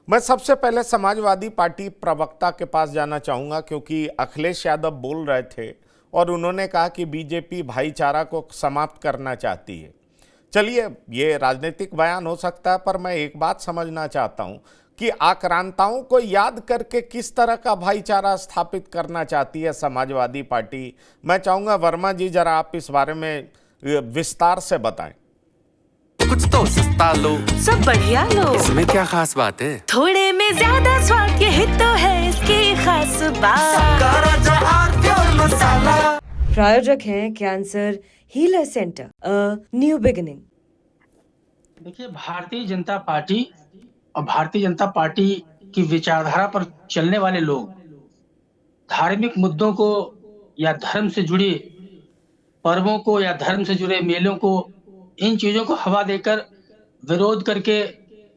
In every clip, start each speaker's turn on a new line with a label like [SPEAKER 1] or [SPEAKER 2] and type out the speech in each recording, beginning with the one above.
[SPEAKER 1] मैं सबसे पहले समाजवादी पार्टी प्रवक्ता के पास जाना चाहूंगा, क्योंकि अखिलेश यादव बोल रहे थे और उन्होंने कहा कि बीजेपी भाईचारा को समाप्त करना चाहती है। चलिए, ये राजनीतिक बयान हो सकता है, पर मैं एक बात समझना चाहता हूं कि आक्रांताओं को याद करके किस तरह का भाईचारा स्थापित करना चाहती है समाजवादी पार्टी। मैं चाहूंगा वर्मा जी, जरा आप इस बारे में विस्तार से बताएं।
[SPEAKER 2] कुछ तो सस्ता लो,
[SPEAKER 3] सब बढ़िया लो,
[SPEAKER 2] इसमें क्या खास बात है?
[SPEAKER 3] थोड़े में ज्यादा स्वाद, यही तो है इसकी खास बात।
[SPEAKER 4] प्रायोजक हैं cancer healer centre, new beginning.
[SPEAKER 5] देखिए, भारतीय जनता पार्टी और भारतीय जनता पार्टी की विचारधारा पर चलने वाले लोग धार्मिक मुद्दों को या धर्म से जुड़े पर्वों को या धर्म से जुड़े मेलों को, इन चीजों को हवा देकर विरोध करके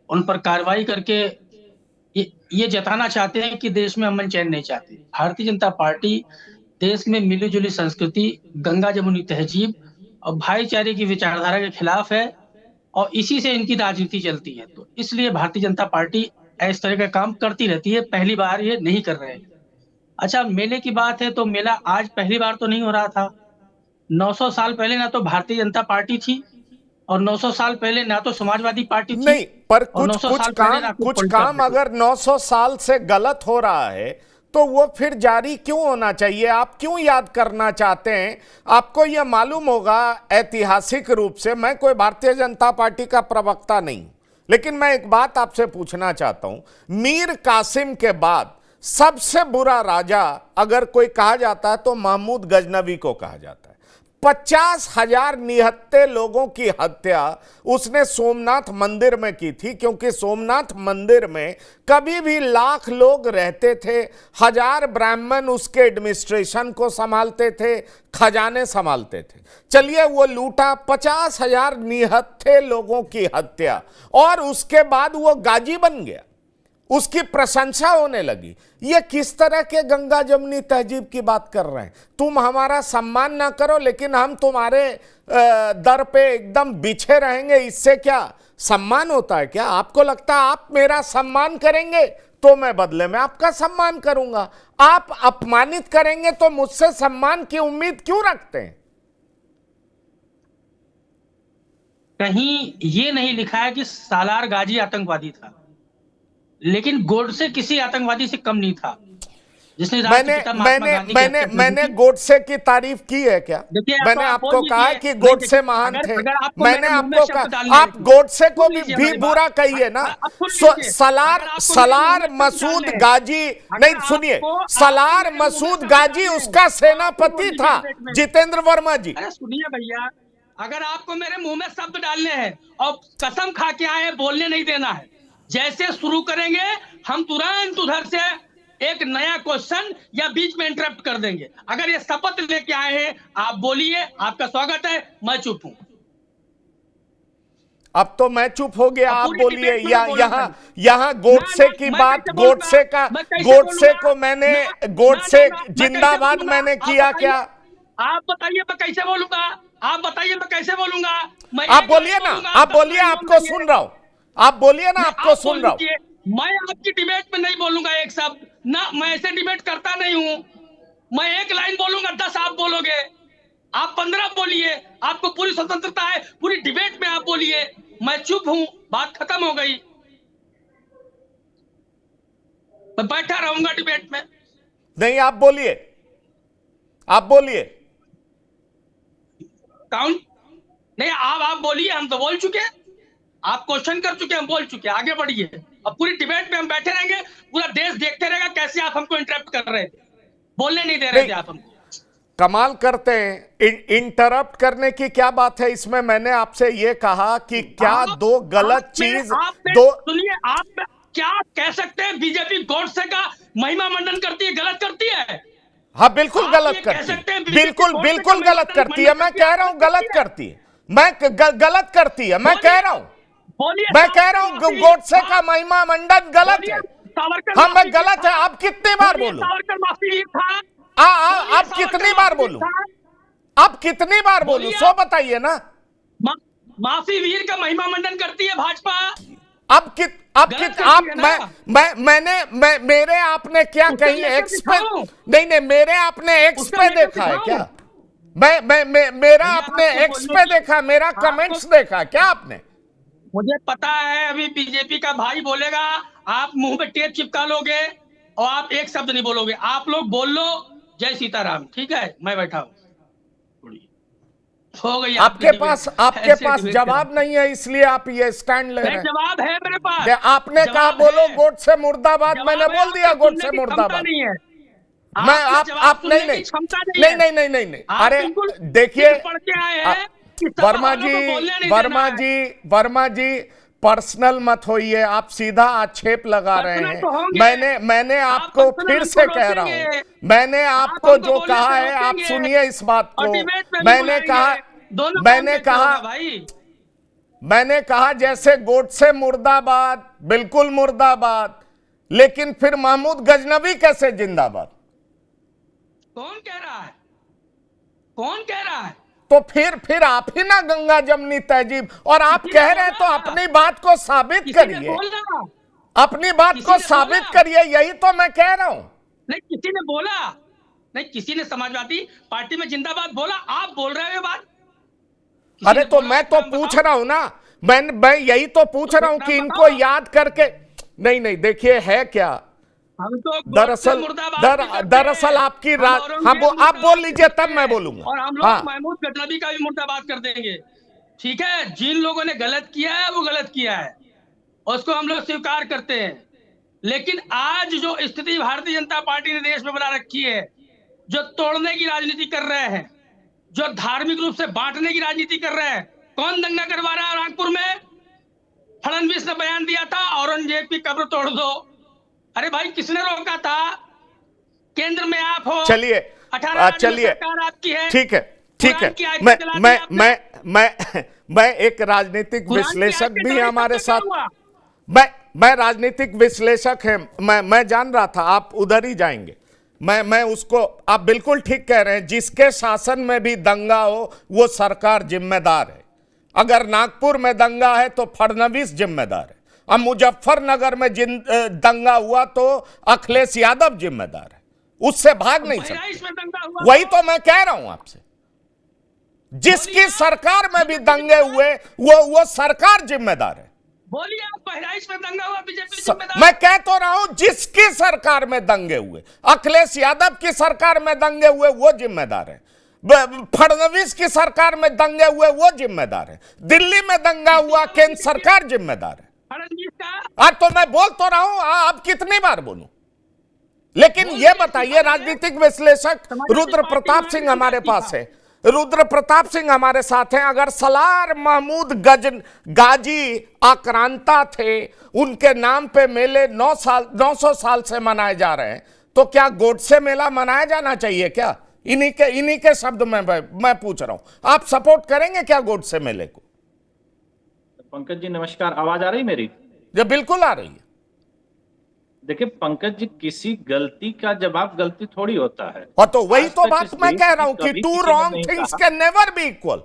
[SPEAKER 5] उन पर कार्रवाई करके ये जताना चाहते हैं कि देश में अमन चैन नहीं चाहते। भारतीय जनता पार्टी देश में मिली जुली संस्कृति, गंगा जमुनी तहजीब और भाईचारे की विचारधारा के खिलाफ है और इसी से इनकी राजनीति चलती है। तो इसलिए भारतीय जनता पार्टी इस तरह का काम करती रहती है, पहली बार ये नहीं कर रहे हैं। अच्छा, मेले की बात है तो मेला आज पहली बार तो नहीं हो रहा था। 900 साल पहले ना तो भारतीय जनता पार्टी थी और 900 साल पहले ना तो समाजवादी पार्टी थी।
[SPEAKER 1] नहीं, पर कुछ
[SPEAKER 5] कुछ
[SPEAKER 1] काम अगर 900 साल से गलत हो रहा है तो वो फिर जारी क्यों होना चाहिए? आप क्यों याद करना चाहते हैं? आपको यह मालूम होगा ऐतिहासिक रूप से, मैं कोई भारतीय जनता पार्टी का प्रवक्ता नहीं, लेकिन मैं एक बात आपसे पूछना चाहता हूं। मीर कासिम के बाद सबसे बुरा राजा अगर कोई कहा जाता है तो महमूद गजनवी को कहा जाता है। 50,000 निहत्थे लोगों की हत्या उसने सोमनाथ मंदिर में की थी, क्योंकि सोमनाथ मंदिर में कभी भी लाख लोग रहते थे। 1000 ब्राह्मण उसके एडमिनिस्ट्रेशन को संभालते थे, खजाने संभालते थे। चलिए, वो लूटा 50,000 निहत्थे लोगों की हत्या, और उसके बाद वो गाजी बन गया, उसकी प्रशंसा होने लगी। ये किस तरह के गंगा जमुनी तहजीब की बात कर रहे हैं? तुम हमारा सम्मान ना करो लेकिन हम तुम्हारे दर पे एकदम बिछे रहेंगे, इससे क्या सम्मान होता है? क्या आपको लगता है आप मेरा सम्मान करेंगे तो मैं बदले में आपका सम्मान करूंगा? आप अपमानित करेंगे तो मुझसे सम्मान की उम्मीद क्यों रखते हैं?
[SPEAKER 5] कहीं ये नहीं लिखा है कि सालार गाजी आतंकवादी था, लेकिन गोडसे किसी आतंकवादी से कम नहीं था जिसने
[SPEAKER 1] मैंने गोडसे की तारीफ की है क्या? मैंने आपको कहा कि गोडसे महान थे। मैंने आपको कहा, आप गोडसे को भी बुरा कहिए ना। सलार मसूद गाजी, नहीं सुनिए, सलार मसूद गाजी उसका सेनापति था, जितेंद्र वर्मा जी।
[SPEAKER 5] अरे सुनिए भैया, अगर आपको मेरे मुंह में शब्द डालने हैं और कसम खा के आए, बोलने नहीं देना है। जैसे शुरू करेंगे हम तुरंत उधर से एक नया क्वेश्चन या बीच में इंटरप्ट कर देंगे। अगर ये शपथ लेके आए हैं, आप बोलिए, आपका स्वागत है, मैं चुप हूं।
[SPEAKER 1] अब तो मैं चुप हो गया, आप बोलिए। यहाँ गोडसे की बात, गोडसे को मैंने, गोडसे जिंदाबाद मैंने किया क्या?
[SPEAKER 5] आप बताइए मैं कैसे बोलूंगा? आप बताइए मैं कैसे बोलूंगा?
[SPEAKER 1] आप बोलिए ना, आप बोलिए, आपको सुन रहा हूं। आप बोलिए ना, आपको सुन रहा हूं।
[SPEAKER 5] मैं आपकी डिबेट में नहीं बोलूंगा एक शब्द ना, मैं ऐसे डिबेट करता नहीं हूं। मैं एक लाइन बोलूंगा, 10 आप बोलोगे, आप 15 बोलिए, आपको पूरी स्वतंत्रता है, पूरी डिबेट में आप बोलिए। मैं चुप हूं, बात खत्म हो गई, मैं बैठा रहूंगा डिबेट में।
[SPEAKER 1] नहीं, आप बोलिए, आप बोलिए।
[SPEAKER 5] काउंट नहीं, आप बोलिए, हम तो बोल चुके हैं, आप क्वेश्चन कर चुके, हम बोल चुके, आगे बढ़िए। अब पूरी डिबेट में हम बैठे रहेंगे, पूरा देश देखते रहेगा कैसे आप हमको इंटरप्ट कर रहे थे, बोलने नहीं दे रहे थे आप हमको।
[SPEAKER 1] कमाल करते हैं, इंटरप्ट करने की क्या बात है इसमें? मैंने आपसे ये कहा कि क्या दो गलत चीज, दो
[SPEAKER 5] सुनिए, आप क्या कह सकते हैं बीजेपी गोडसे का महिमा मंडन करती है, गलत करती है?
[SPEAKER 1] हाँ, बिल्कुल गलत करती है, बिल्कुल गलत करती है। मैं कह रहा हूं गलत करती है, मैं गलत करती है, मैं कह रहा हूं, गोडसे का महिमा मंडन गलत है। हाँ, मैं गलत है। आप कितनी बार बोलूं? आप कितनी बार बोलूं? आप कितनी बार बोलूं? सो बताइए ना।
[SPEAKER 5] माफी वीर का महिमा मंडन करती है भाजपा। गलत
[SPEAKER 1] आप
[SPEAKER 5] करती है ना।
[SPEAKER 1] मेरे आपने क्या
[SPEAKER 5] उसको
[SPEAKER 1] कहीं
[SPEAKER 5] लेकर
[SPEAKER 1] एक्स पे,
[SPEAKER 5] दिखाओ।
[SPEAKER 1] नहीं मेरे आपने एक्स
[SPEAKER 5] उसको
[SPEAKER 1] पे
[SPEAKER 5] लेकर
[SPEAKER 1] देखा है
[SPEAKER 5] दिखाओ।
[SPEAKER 1] क्या? मेरा
[SPEAKER 5] भैया,
[SPEAKER 1] आपने
[SPEAKER 5] आपको
[SPEAKER 1] एक्स
[SPEAKER 5] बोलने
[SPEAKER 1] पे
[SPEAKER 5] की-
[SPEAKER 1] देखा, मेरा
[SPEAKER 5] आपको-
[SPEAKER 1] कमेंट्स देखा क्या आपने?
[SPEAKER 5] मुझे पता है अभी बीजेपी का भाई बोलेगा, आप मुंह पे टेप चिपका लोगे और आप एक शब्द नहीं बोलोगे। आप लोग बोल लो जय सीताराम, ठीक है, मैं बैठा हूँ। हो गई आपकी डिबेट।
[SPEAKER 1] आपके
[SPEAKER 5] ऐसे
[SPEAKER 1] पास
[SPEAKER 5] डिबेट
[SPEAKER 1] जवाब
[SPEAKER 5] करा।
[SPEAKER 1] नहीं है, इसलिए आप ये स्टैंड ले रहे
[SPEAKER 5] नहीं,
[SPEAKER 1] हैं।
[SPEAKER 5] जवाब है मेरे पास।
[SPEAKER 1] आपने कहा
[SPEAKER 5] जवाब
[SPEAKER 1] बोलो
[SPEAKER 5] है।
[SPEAKER 1] गोड से मुर्दाबाद,
[SPEAKER 5] जवाब
[SPEAKER 1] मैंने
[SPEAKER 5] है,
[SPEAKER 1] बोल दिया
[SPEAKER 5] आपको
[SPEAKER 1] गोड
[SPEAKER 5] सुनने
[SPEAKER 1] से
[SPEAKER 5] की क्षमता
[SPEAKER 1] मुर्दाबाद।
[SPEAKER 5] नहीं है।
[SPEAKER 1] मैं
[SPEAKER 5] आपको जवाब सुनने
[SPEAKER 1] नहीं
[SPEAKER 5] की क्षमता नहीं
[SPEAKER 1] नहीं
[SPEAKER 5] है।
[SPEAKER 1] नहीं नहीं नहीं नहीं
[SPEAKER 5] आप
[SPEAKER 1] अरे
[SPEAKER 5] बिल्कुल
[SPEAKER 1] देखिए
[SPEAKER 5] पढ़ के आए हैं कि सभा
[SPEAKER 1] वर्मा
[SPEAKER 5] वालों
[SPEAKER 1] जी,
[SPEAKER 5] को बोलने नहीं
[SPEAKER 1] वर्मा
[SPEAKER 5] देना है।
[SPEAKER 1] जी, वर्मा जी, पर्सनल मत होइए, आप सीधा आक्षेप लगा रहे
[SPEAKER 5] पर्सनल
[SPEAKER 1] हैं।
[SPEAKER 5] तो होंगे।
[SPEAKER 1] मैंने
[SPEAKER 5] आप
[SPEAKER 1] आपको
[SPEAKER 5] पर्सनल
[SPEAKER 1] फिर
[SPEAKER 5] हमको
[SPEAKER 1] से कह रहा
[SPEAKER 5] रोकेंगे।
[SPEAKER 1] हूं, मैंने
[SPEAKER 5] आप
[SPEAKER 1] आपको
[SPEAKER 5] हमको
[SPEAKER 1] जो
[SPEAKER 5] बोलने
[SPEAKER 1] कहा
[SPEAKER 5] से
[SPEAKER 1] है आप
[SPEAKER 5] रोकेंगे।
[SPEAKER 1] सुनिए इस बात
[SPEAKER 5] और
[SPEAKER 1] को।
[SPEAKER 5] डिबेट में भी
[SPEAKER 1] मैंने
[SPEAKER 5] बुलाएंगे।
[SPEAKER 1] कहा
[SPEAKER 5] दोनों काम
[SPEAKER 1] मैंने
[SPEAKER 5] कैसे
[SPEAKER 1] कहा
[SPEAKER 5] होगा भाई?
[SPEAKER 1] मैंने कहा जैसे गोडसे मुर्दाबाद, बिल्कुल मुर्दाबाद, लेकिन फिर महमूद गजनवी कैसे जिंदाबाद?
[SPEAKER 5] कौन कह रहा है? कौन कह रहा है?
[SPEAKER 1] तो फिर आप ही ना गंगा जमनी तहजीब, और आप
[SPEAKER 5] किसी ने
[SPEAKER 1] कह रहे हैं तो
[SPEAKER 5] बोला?
[SPEAKER 1] अपनी बात को साबित
[SPEAKER 5] किसी ने
[SPEAKER 1] करिए,
[SPEAKER 5] बोला?
[SPEAKER 1] अपनी बात
[SPEAKER 5] किसी
[SPEAKER 1] को
[SPEAKER 5] ने
[SPEAKER 1] साबित
[SPEAKER 5] बोला?
[SPEAKER 1] करिए, यही तो मैं कह रहा हूं।
[SPEAKER 5] नहीं, किसी ने बोला? नहीं, किसी ने समाजवादी पार्टी में जिंदाबाद बोला? आप बोल रहे हो ये बात? किसी
[SPEAKER 1] अरे
[SPEAKER 5] ने
[SPEAKER 1] तो
[SPEAKER 5] बोला?
[SPEAKER 1] मैं तो
[SPEAKER 5] नाम
[SPEAKER 1] पूछ
[SPEAKER 5] बताओ।
[SPEAKER 1] रहा हूं ना, मैं यही तो पूछ रहा हूं
[SPEAKER 5] नाम
[SPEAKER 1] कि
[SPEAKER 5] बताओ।
[SPEAKER 1] इनको याद करके, नहीं देखिए है क्या,
[SPEAKER 5] हम तो
[SPEAKER 1] दरअसल
[SPEAKER 5] मुर्दाबाद भी करते हैं।
[SPEAKER 1] दरअसल आपकी
[SPEAKER 5] हम
[SPEAKER 1] हाँ
[SPEAKER 5] औरंगजेब
[SPEAKER 1] आप
[SPEAKER 5] मुर्दाबाद
[SPEAKER 1] बोल लीजिए
[SPEAKER 5] करते
[SPEAKER 1] तब मैं
[SPEAKER 5] हैं।
[SPEAKER 1] बोलूंगा।
[SPEAKER 5] और हम लोग
[SPEAKER 1] हाँ
[SPEAKER 5] महमूद गजनवी का भी मुर्दाबाद कर देंगे। ठीक है, जिन लोगों ने गलत किया है वो गलत किया है, उसको हम लोग स्वीकार करते हैं। लेकिन आज जो स्थिति भारतीय जनता पार्टी ने देश में बना रखी है, जो तोड़ने की राजनीति कर रहे हैं, जो धार्मिक रूप से बांटने की राजनीति कर रहे हैं, कौन दंगा करवा रहा है? नागपुर में फडणवीस ने बयान दिया था औरंगजेब की कब्र तोड़ दो। अरे भाई, किसने रोका था? केंद्र में आप हो,
[SPEAKER 1] चलिए
[SPEAKER 5] 18 राज्यों में
[SPEAKER 1] चलिए
[SPEAKER 5] सरकार आपकी है।
[SPEAKER 1] ठीक है
[SPEAKER 5] कुरान की आयत
[SPEAKER 1] मैं
[SPEAKER 5] चला दी
[SPEAKER 1] मैं
[SPEAKER 5] आपने।
[SPEAKER 1] मैं एक राजनीतिक
[SPEAKER 5] कुरान की
[SPEAKER 1] विश्लेषक
[SPEAKER 5] आयत
[SPEAKER 1] भी
[SPEAKER 5] चला दी,
[SPEAKER 1] हमारे
[SPEAKER 5] तब क्या
[SPEAKER 1] साथ,
[SPEAKER 5] हुआ?
[SPEAKER 1] मैं राजनीतिक विश्लेषक है, मैं जान रहा था आप उधर ही जाएंगे। मैं उसको, आप बिल्कुल ठीक कह रहे हैं, जिसके शासन में भी दंगा हो वो सरकार जिम्मेदार है। अगर नागपुर में दंगा है तो फडणवीस जिम्मेदार है, अब मुजफ्फरनगर में दंगा हुआ तो अखिलेश यादव जिम्मेदार है, उससे भाग नहीं
[SPEAKER 5] बहराइच
[SPEAKER 1] सकते।
[SPEAKER 5] में दंगा हुआ
[SPEAKER 1] वही तो मैं कह रहा हूं आपसे, जिसकी सरकार में भी दंगे हुए वो सरकार जिम्मेदार है।
[SPEAKER 5] बोलिए, आप बहराइच में दंगा हुआ, बीजेपी जिम्मेदार?
[SPEAKER 1] मैं कह तो रहा हूं जिसकी सरकार में दंगे हुए, अखिलेश यादव की सरकार में दंगे हुए वो जिम्मेदार है, फडणवीस की सरकार में दंगे हुए वो जिम्मेदार है, दिल्ली में दंगा हुआ केंद्र सरकार जिम्मेदार है।
[SPEAKER 5] फडणवीस का
[SPEAKER 1] आज तो मैं बोल तो रहा हूं, अब कितनी बार बोलूं? लेकिन ये बताइए, राजनीतिक विश्लेषक रुद्र प्रताप सिंह हमारे पास है, रुद्र प्रताप सिंह हमारे साथ हैं। अगर सलार महमूद गाजी आक्रांता थे, उनके नाम पे मेले 900 साल से मनाए जा रहे हैं, तो क्या गोडसे मेला मनाया जाना चाहिए क्या? इन्हीं के शब्द में मैं पूछ रहा हूं, आप सपोर्ट करेंगे क्या गोडसे मेले को?
[SPEAKER 6] पंकज जी नमस्कार, आवाज आ रही मेरी?
[SPEAKER 1] ये बिल्कुल आ रही है।
[SPEAKER 6] देखिए पंकज जी, किसी गलती का जवाब गलती थोड़ी होता है।
[SPEAKER 1] और तो वही
[SPEAKER 6] आज
[SPEAKER 1] तो
[SPEAKER 6] तक
[SPEAKER 1] बात
[SPEAKER 6] इस
[SPEAKER 1] मैं
[SPEAKER 6] देश
[SPEAKER 1] कह
[SPEAKER 6] में
[SPEAKER 1] रहा हूं कि
[SPEAKER 6] कभी
[SPEAKER 1] टू
[SPEAKER 6] किसी ने
[SPEAKER 1] रॉन्ग
[SPEAKER 6] नहीं
[SPEAKER 1] थिंग्स
[SPEAKER 6] कहा।
[SPEAKER 1] Can never be equal.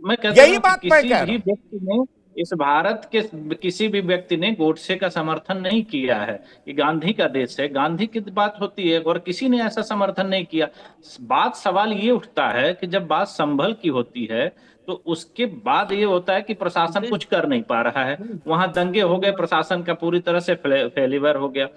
[SPEAKER 6] मैं कहता
[SPEAKER 1] यही
[SPEAKER 6] हूं
[SPEAKER 1] बात
[SPEAKER 6] कि
[SPEAKER 1] मैं
[SPEAKER 6] किसी
[SPEAKER 1] कह रहा
[SPEAKER 6] भी
[SPEAKER 1] हूं।
[SPEAKER 6] व्यक्ति ने, इस भारत के किसी भी व्यक्ति ने गोडसे का समर्थन नहीं किया है। ये गांधी का देश है, गांधी की बात होती है, और किसी ने ऐसा समर्थन नहीं किया। सवाल ये उठता है कि जब बात संभल की होती है तो उसके बाद ये होता है कि प्रशासन कुछ कर नहीं पा रहा है। वहां दंगे हो गए, प्रशासन का पूरी तरह से फेलिवर हो गया।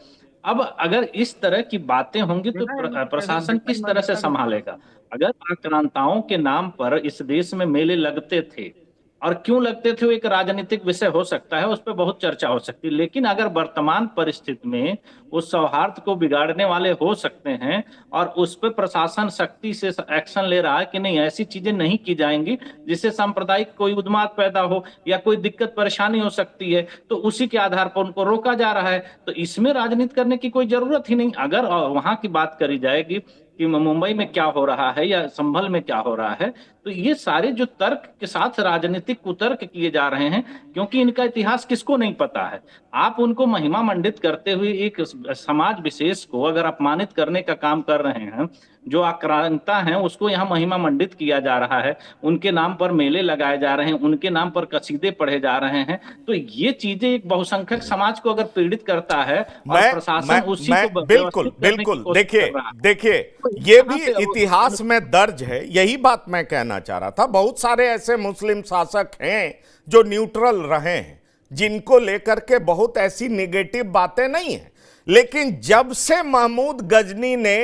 [SPEAKER 6] अब अगर इस तरह की बातें होंगी तो प्रशासन किस तरह से संभालेगा? अगर आक्रांताओं के नाम पर इस देश में मेले लगते थे, और क्यों लगते थे वो एक राजनीतिक विषय हो सकता है, उस पर बहुत चर्चा हो सकती है। लेकिन अगर वर्तमान परिस्थिति में उस सौहार्द को बिगाड़ने वाले हो सकते हैं और उस पर प्रशासन सख्ती से एक्शन ले रहा है कि नहीं, ऐसी चीजें नहीं की जाएंगी जिससे सांप्रदायिक कोई उन्माद पैदा हो या कोई दिक्कत परेशानी हो सकती है, तो उसी के आधार पर उनको रोका जा रहा है, तो इसमें राजनीति करने की कोई जरूरत ही नहीं। अगर वहां की बात करी जाएगी कि मुंबई में क्या हो रहा है या संभल में क्या हो रहा है, तो ये सारे जो तर्क के साथ राजनीतिक कुतर्क किए जा रहे हैं, क्योंकि इनका इतिहास किसको नहीं पता है। आप उनको महिमा मंडित करते हुए एक समाज विशेष को अगर अपमानित करने का काम कर रहे हैं, जो आक्रांता हैं उसको यहाँ महिमा मंडित किया जा रहा है, उनके नाम पर मेले लगाए जा रहे हैं, उनके नाम पर कसीदे पढ़े जा रहे हैं, तो ये चीजें एक बहुसंख्यक समाज को अगर पीड़ित करता है और प्रशासन उसी को
[SPEAKER 1] बिल्कुल बिल्कुल देखिए ये भी इतिहास में दर्ज है। यही बात मैं कहना चाह रहा था। बहुत सारे ऐसे मुस्लिम शासक हैं जो न्यूट्रल रहे हैं, जिनको लेकर के बहुत ऐसी निगेटिव बातें नहीं है, लेकिन जब से महमूद गजनी ने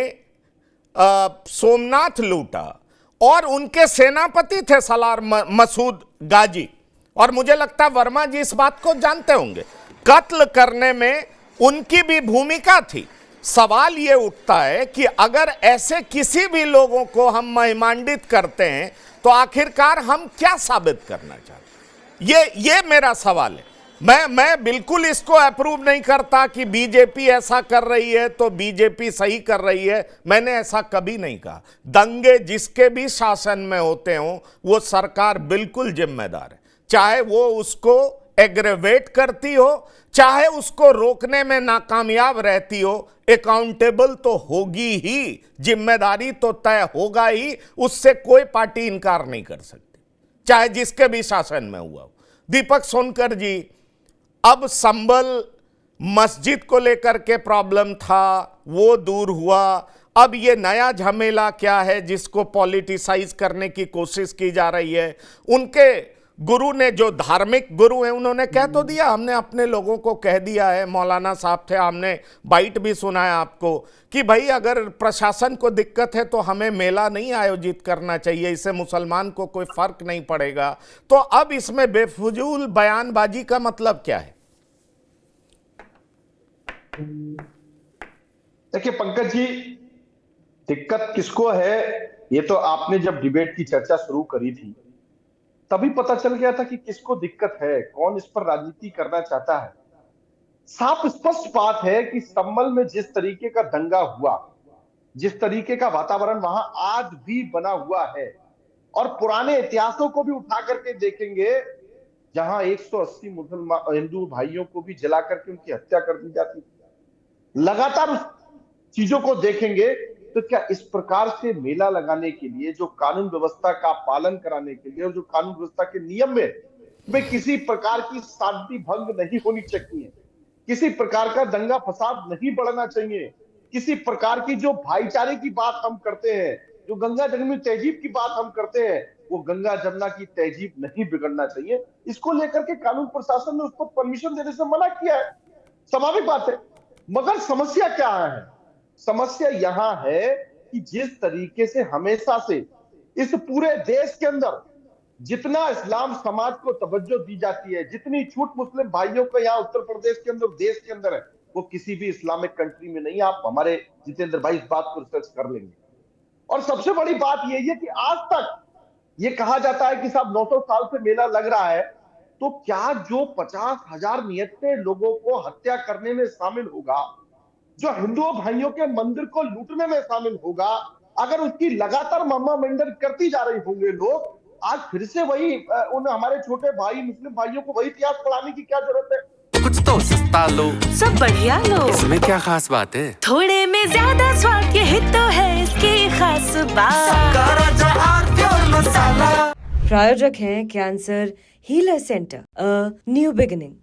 [SPEAKER 1] सोमनाथ लूटा और उनके सेनापति थे सलार मसूद गाजी, और मुझे लगता है वर्मा जी इस बात को जानते होंगे, कत्ल करने में उनकी भी भूमिका थी। सवाल ये उठता है कि अगर ऐसे किसी भी लोगों को हम महिमांडित करते हैं तो आखिरकार हम क्या साबित करना चाहते हैं, ये मेरा सवाल है। मैं बिल्कुल इसको अप्रूव नहीं करता कि बीजेपी ऐसा कर रही है तो बीजेपी सही कर रही है, मैंने ऐसा कभी नहीं कहा। दंगे जिसके भी शासन में होते हों वो सरकार बिल्कुल जिम्मेदार है, चाहे वो उसको एग्रेवेट करती हो, चाहे उसको रोकने में नाकामयाब रहती हो, अकाउंटेबल तो होगी ही, जिम्मेदारी तो तय होगा ही, उससे कोई पार्टी इनकार नहीं कर सकती, चाहे जिसके भी शासन में हुआ हो। दीपक सोनकर जी, अब संभल मस्जिद को लेकर के प्रॉब्लम था, वो दूर हुआ, अब ये नया झमेला क्या है जिसको पॉलिटिसाइज करने की कोशिश की जा रही है। उनके गुरु ने, जो धार्मिक गुरु हैं, उन्होंने कह तो दिया, हमने अपने लोगों को कह दिया है, मौलाना साहब थे, हमने बाइट भी सुना है आपको, कि भाई अगर प्रशासन को दिक्कत है तो हमें मेला नहीं आयोजित करना चाहिए, इससे मुसलमान को कोई फर्क नहीं पड़ेगा। तो अब इसमें बेफजूल बयानबाजी का मतलब क्या है?
[SPEAKER 7] देखिए पंकज जी, दिक्कत किसको है ये तो आपने जब डिबेट की चर्चा शुरू करी थी तभी पता चल गया था कि किसको दिक्कत है, कौन इस पर राजनीति करना चाहता है। साफ स्पष्ट बात है कि संभल में जिस तरीके का दंगा हुआ, जिस तरीके का वातावरण वहां आज भी बना हुआ है, और पुराने इतिहासों को भी उठा करके देखेंगे जहां 180 मुसलमान हिंदू भाइयों को भी जला करके उनकी हत्या कर दी जाती थी, लगातार उस चीजों को देखेंगे, तो क्या इस प्रकार से मेला लगाने के लिए, जो कानून व्यवस्था का पालन कराने के लिए और जो कानून व्यवस्था के नियम में किसी प्रकार की शांति भंग नहीं होनी चाहिए, किसी प्रकार का दंगा फसाद नहीं बढ़ना चाहिए, किसी प्रकार की जो भाईचारे की बात हम करते हैं, जो गंगा जमुना तहजीब की बात हम करते हैं, वो गंगा जमुना की तहजीब नहीं बिगड़ना चाहिए। इसको लेकर के कानून प्रशासन ने उसको परमिशन देने से मना किया है, स्वाभाविक बात है। मगर समस्या क्या है? समस्या यहां है कि जिस तरीके से हमेशा से इस पूरे देश के अंदर जितना इस्लाम समाज को तवज्जो दी जाती है, जितनी छूट मुस्लिम भाइयों को यहाँ उत्तर प्रदेश के अंदर, देश के अंदर है, वो किसी भी इस्लामिक कंट्री में नहीं। आप हमारे जितेंद्र भाई इस बात को रिसर्च कर लेंगे। और सबसे बड़ी बात यही है कि आज तक ये कहा जाता है कि साहब 900 साल से मेला लग रहा है, तो क्या जो 50,000 नियत्ते लोगों को हत्या करने में शामिल होगा, जो हिंदुओं भाइयों के मंदिर को लूटने में शामिल होगा, अगर उसकी लगातार महिमा करती जा रही होंगे लोग, आज फिर से वही उन हमारे छोटे भाई मुस्लिम भाइयों को वही इतिहास पढ़ाने की क्या जरूरत है?
[SPEAKER 2] कुछ तो सस्ता लो,
[SPEAKER 3] सब बढ़िया लो,
[SPEAKER 2] इसमें क्या खास बात है?
[SPEAKER 3] थोड़े में ज्यादा स्वाद, यही तो है इसकी खास बात।
[SPEAKER 4] प्रायोजक हैं cancer healer centre, a new beginning.